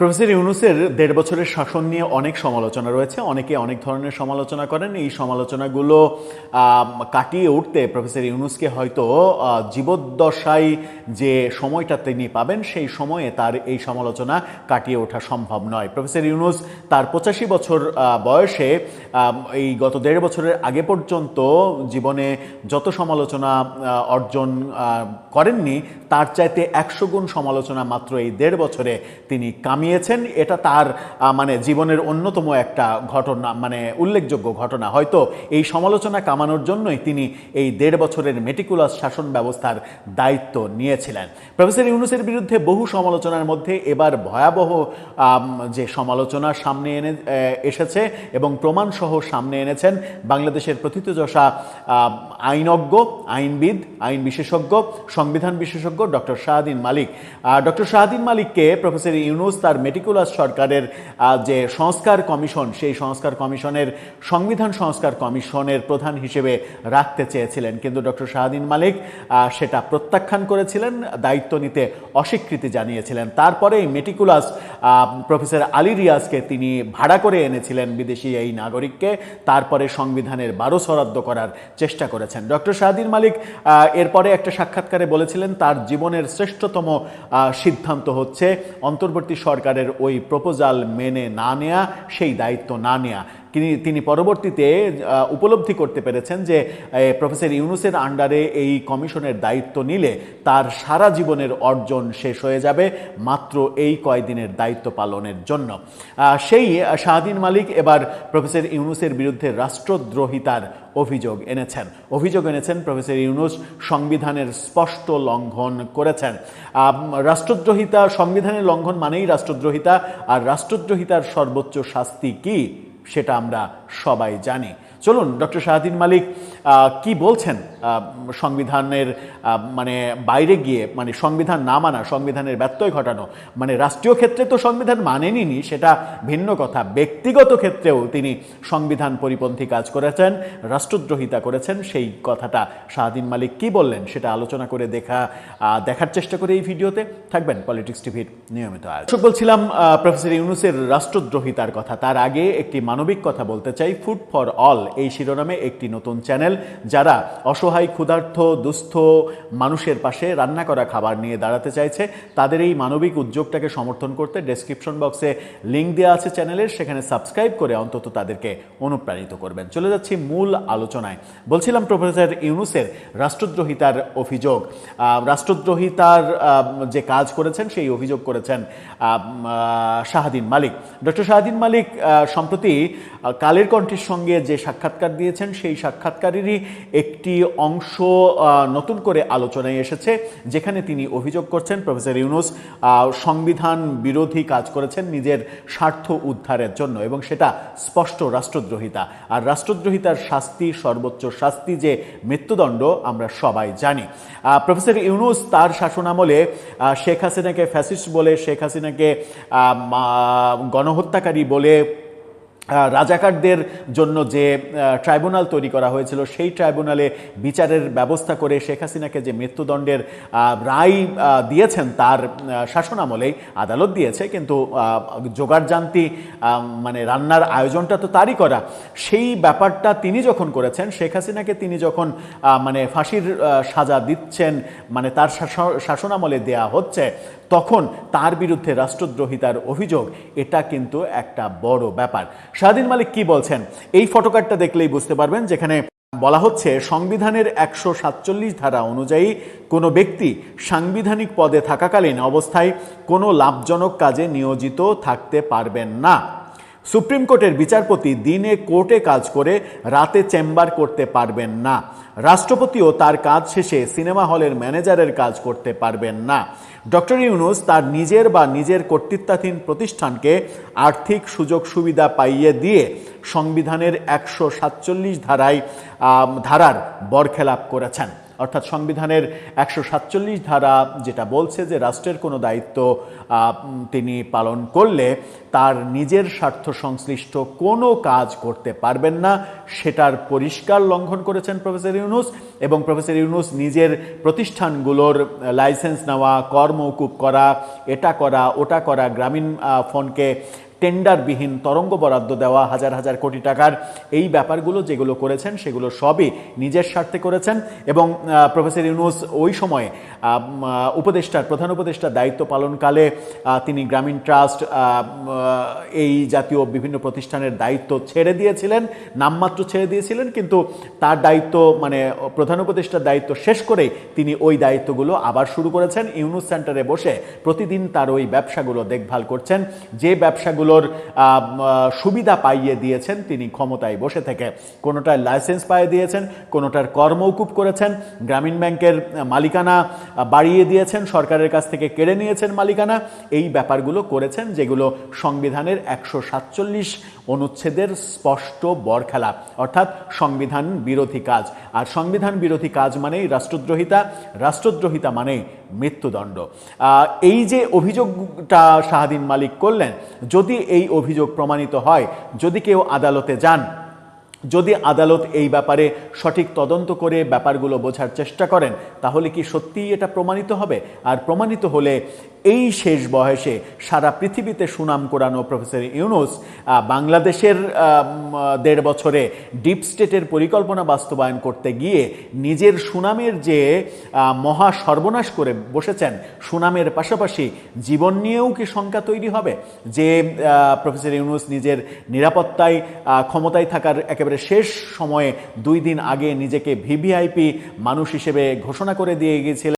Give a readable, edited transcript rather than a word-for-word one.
Professor ইউনূসের ১.৫ বছরের শাসন নিয়ে অনেক সমালোচনা রয়েছে। অনেকে অনেক ধরনের সমালোচনা করেন। এই সমালোচনাগুলো কাটিয়ে উঠতে প্রফেসর ইউনূসকে হয়তো জীবদ্দশায় যে সময়টা তিনি পাবেন সেই সময়ে তার এই সমালোচনা কাটিয়ে ওঠা সম্ভব নয়। প্রফেসর ইউনূস তার ৮৫ বছর বয়সে এই গত ১.৫ বছরের আগে পর্যন্ত জীবনে যত সমালোচনা অর্জন করেননি তার চাইতে ১০০ গুণ সমালোচনা মাত্র এই ১.৫ বছরে তিনি কামিয়েছেন। এটা তার মানে জীবনের অন্যতম একটা ঘটনা, মানে উল্লেখযোগ্য ঘটনা। হয়তো এই সমালোচনা কামানোর জন্যই তিনি এই ১.৫ বছরের মেটিকুলাস শাসন ব্যবস্থার দায়িত্ব নিয়েছিলেন। প্রফেসর ইউনূসের বিরুদ্ধে বহু সমালোচনার মধ্যে এবার ভয়াবহ যে সমালোচনা সামনে এসেছে এবং প্রমাণসহ সামনে এনেছেন বাংলাদেশের প্রথিতযশা আইনজ্ঞ, আইনবিদ, আইন বিশেষজ্ঞ, সংবিধান বিশেষজ্ঞ ডক্টর শাহদ্বীন মালিক। ডক্টর শাহদ্বীন মালিককে প্রফেসর ইউনূস তার মেটিকুলাস সরকারের যে সংস্কার কমিশন, সেই সংস্কার কমিশনের সংবিধান সংস্কার কমিশনের প্রধান হিসেবে রাখতে চেয়েছিলেন, কিন্তু ডক্টর শাহদ্বীন মালিক সেটা প্রত্যাখ্যান করেছিলেন, দায়িত্ব নিতে অস্বীকৃতি জানিয়েছিলেন। তারপরে এই মেটিকুলাস প্রফেসর আলী রিয়াজকে তিনি ভাড়া করে এনেছিলেন, বিদেশি এই নাগরিককে। তারপরে সংবিধানের ১২ সরাদ্দ করার চেষ্টা করেছেন। ডক্টর শাহদ্বীন মালিক এরপরে একটা সাক্ষাৎকারে বলেছিলেন তার জীবনের শ্রেষ্ঠতম সিদ্ধান্ত হচ্ছে অন্তর্বর্তী সরকারের ওই প্রপোজাল মেনে না নেয়া, সেই দায়িত্ব না নেয়া। তিনি পরবর্তীতে উপলব্ধি করতে পেরেছেন যে প্রফেসর ইউনূসের আন্ডারে এই কমিশনের দায়িত্ব নিলে তার সারা জীবনের অর্জন শেষ হয়ে যাবে মাত্র এই কয়দিনের দায়িত্ব পালনের জন্য। সেই শাহদ্বীন মালিক এবার প্রফেসর ইউনূসের বিরুদ্ধে রাষ্ট্রদ্রোহিতার অভিযোগ এনেছেন। প্রফেসর ইউনূস সংবিধানের স্পষ্ট লঙ্ঘন করেছেন। রাষ্ট্রদ্রোহিতা, সংবিধানের লঙ্ঘন মানেই রাষ্ট্রদ্রোহিতা, আর রাষ্ট্রদ্রোহিতার সর্বোচ্চ শাস্তি কি সেটা আমরা সবাই জানি। চলুন ডক্টর শাহদ্বীন মালিক কি বলছেন সংবিধানের মানে বাইরে গিয়ে, মানে সংবিধান না মানা, সংবিধানের ব্যত্যয় ঘটানো, মানে রাষ্ট্রীয় ক্ষেত্রে তো সংবিধান মানেনই, সেটা ভিন্ন কথা। ব্যক্তিগত ক্ষেত্রেও তিনি সংবিধান পরিপন্থী কাজ করেছেন, রাষ্ট্রদ্রোহিতা করেছেন। সেই কথাটা শাহদ্বীন মালিক কি বললেন সেটা আলোচনা করে দেখার চেষ্টা করে এই ভিডিওতে থাকবেন পলিটিক্স টিভির নিয়মিত আয়োজক। বলছিলাম প্রফেসর ইউনূসের রাষ্ট্রদ্রোহিতার কথা। তার আগে একটি মানবিক কথা বলতে চাই। ফুড ফর অল এই শিরোনামে একটি নতুন চ্যানেল, যারা অসহায়, ক্ষুধার্ত, দুস্থ মানুষের পাশে রান্না করা খাবার নিয়ে দাঁড়াতে চাইছে, তাদের এই মানবিক উদ্যোগটাকে সমর্থন করতে ডেসক্রিপশন বক্সে লিঙ্ক দেওয়া আছে চ্যানেলের, সেখানে সাবস্ক্রাইব করে অন্তত তাদেরকে অনুপ্রাণিত করবেন। চলে যাচ্ছি মূল আলোচনায়। বলছিলাম প্রফেসর ইউনূসের রাষ্ট্রদ্রোহিতার অভিযোগ। রাষ্ট্রদ্রোহিতার যে কাজ করেছেন সেই অভিযোগ করেছেন শাহদ্বীন মালিক। ডক্টর শাহদ্বীন মালিক সম্প্রতি কালের কণ্ঠের সঙ্গে যে সাক্ষাৎকার দিয়েছেন সেই সাক্ষাৎকারেরই একটি অংশ নতুন করে আলোচনায় এসেছে, যেখানে তিনি অভিযোগ করছেন প্রফেসর ইউনূস সংবিধান বিরোধী কাজ করেছেন নিজের স্বার্থ উদ্ধারের জন্য, এবং সেটা স্পষ্ট রাষ্ট্রদ্রোহিতা। আর রাষ্ট্রদ্রোহিতার শাস্তি, সর্বোচ্চ শাস্তি যে মৃত্যুদণ্ড, আমরা সবাই জানি। প্রফেসর ইউনূস তার শাসনামলে শেখ হাসিনাকে ফ্যাসিস্ট বলে, শেখ হাসিনাকে গণহত্যাকারী বলে, রাজাকারদের জন্য যে ট্রাইব্যুনাল তৈরি করা হয়েছিল সেই ট্রাইব্যুনালে বিচারের ব্যবস্থা করে শেখ হাসিনাকে যে মৃত্যুদণ্ডের রায় দিয়েছেন তার শাসনামলেই, আদালত দিয়েছে, কিন্তু জোগাড়জান্তি মানে রান্নার আয়োজনটা তো তারই করা। সেই ব্যাপারটা তিনি যখন করেছেন, শেখ হাসিনাকে তিনি যখন মানে ফাঁসির সাজা দিচ্ছেন, মানে তার শাসনামলে দেয়া হচ্ছে, তখন তার বিরুদ্ধে রাষ্ট্রদ্রোহিতার অভিযোগ, এটা কিন্তু একটা বড় ব্যাপার। শাহদ্বীন মালিক কি বলছেন এই ফটোকার্ডটা দেখলেই বুঝতে পারবেন, যেখানে বলা হচ্ছে সংবিধানের ১৪৭ ধারা অনুযায়ী কোনো ব্যক্তি সাংবিধানিক পদে থাকাকালীন অবস্থায় কোনো লাভজনক কাজে নিয়োজিত থাকতে পারবেন না। সুপ্রিম কোর্টের বিচারপতি দিনে কোর্টে কাজ করে রাতে চেম্বার করতে পারবেন না। রাষ্ট্রপতিও তার কাজ শেষে সিনেমা হলের ম্যানেজারের কাজ করতে পারবেন না। ডক্টর ইউনূস তার নিজের বা নিজের কর্তৃত্বাধীন প্রতিষ্ঠানকে আর্থিক সুযোগ সুবিধা পাইয়ে দিয়ে সংবিধানের ১৪৭ ধারার বরখেলাপ করেছেন। অর্থাৎ সংবিধানের ১৪৭ ধারা যেটা বলছে যে রাষ্ট্রের কোনো দায়িত্ব তিনি পালন করলে তার নিজের স্বার্থ সংশ্লিষ্ট কোনো কাজ করতে পারবেন না, সেটার পরিষ্কার লঙ্ঘন করেছেন প্রফেসর ইউনূস। এবং প্রফেসর ইউনূস নিজের প্রতিষ্ঠানগুলোর লাইসেন্স নেওয়া, কর মওকুফ করা, এটা করা ওটা করা, গ্রামীণ ফোনকে টেন্ডারবিহীন তরঙ্গ বরাদ্দ দেওয়া হাজার হাজার কোটি টাকার, এই ব্যাপারগুলো যেগুলো করেছেন সেগুলো সবই নিজের স্বার্থে করেছেন। এবং প্রফেসর ইউনূস ওই সময়ে প্রধান উপদেষ্টার দায়িত্ব পালনকালে তিনি গ্রামীণ ট্রাস্ট, এই জাতীয় বিভিন্ন প্রতিষ্ঠানের দায়িত্ব ছেড়ে দিয়েছিলেন, নামমাত্র ছেড়ে দিয়েছিলেন, কিন্তু তার দায়িত্ব মানে প্রধান উপদেষ্টার দায়িত্ব শেষ করেই তিনি ওই দায়িত্বগুলো আবার শুরু করেছেন। ইউনূস সেন্টারে বসে প্রতিদিন তার ওই ব্যবসাগুলো দেখভাল করছেন, যে ব্যবসাগুলোর সুবিধা পাইয়ে দিয়েছেন তিনি ক্ষমতায় বসে থেকে। কোনোটার লাইসেন্স পাইয়ে দিয়েছেন, কোনোটার কর মওকুফ করেছেন, গ্রামীণ ব্যাংকের মালিকানা বাড়িয়ে দিয়েছেন, সরকারের কাছ থেকে কেড়ে নিয়েছেন মালিকানা। এই ব্যাপারগুলো করেছেন যেগুলো সংবিধানের 147 অনুচ্ছেদের স্পষ্ট বরখেলাপ, অর্থাৎ সংবিধান বিরোধী কাজ। আর সংবিধান বিরোধী কাজ মানেই রাষ্ট্রদ্রোহিতা, রাষ্ট্রদ্রোহিতা মানেই মৃত্যুদণ্ড। এই যে অভিযোগটা শাহদ্বীন মালিক করলেন, যদি এই অভিযোগ প্রমাণিত হয়, যদি কেউ আদালতে যান, যদি আদালত এই ব্যাপারে সঠিক তদন্ত করে ব্যাপারগুলো বোঝার চেষ্টা করেন, তাহলে কি সত্যিই এটা প্রমাণিত হবে? আর প্রমাণিত হলে এই শেষ বয়সে সারা পৃথিবীতে সুনাম কুড়ানো প্রফেসর ইউনূস বাংলাদেশের 1.5 বছরে ডিপ স্টেটের পরিকল্পনা বাস্তবায়ন করতে গিয়ে নিজের সুনামের যে মহা সর্বনাশ করে বসেছেন, সুনামের পাশাপাশি জীবন নিয়েও কি শঙ্কা তৈরি হবে যে প্রফেসর ইউনূস নিজের নিরাপত্তায় ক্ষমতায় থাকার একেবারে শেষ সময়ে 2 দিন আগে নিজেকে ভিভিআইপি মানুষ হিসেবে ঘোষণা করে দিয়ে গিয়েছিলেন।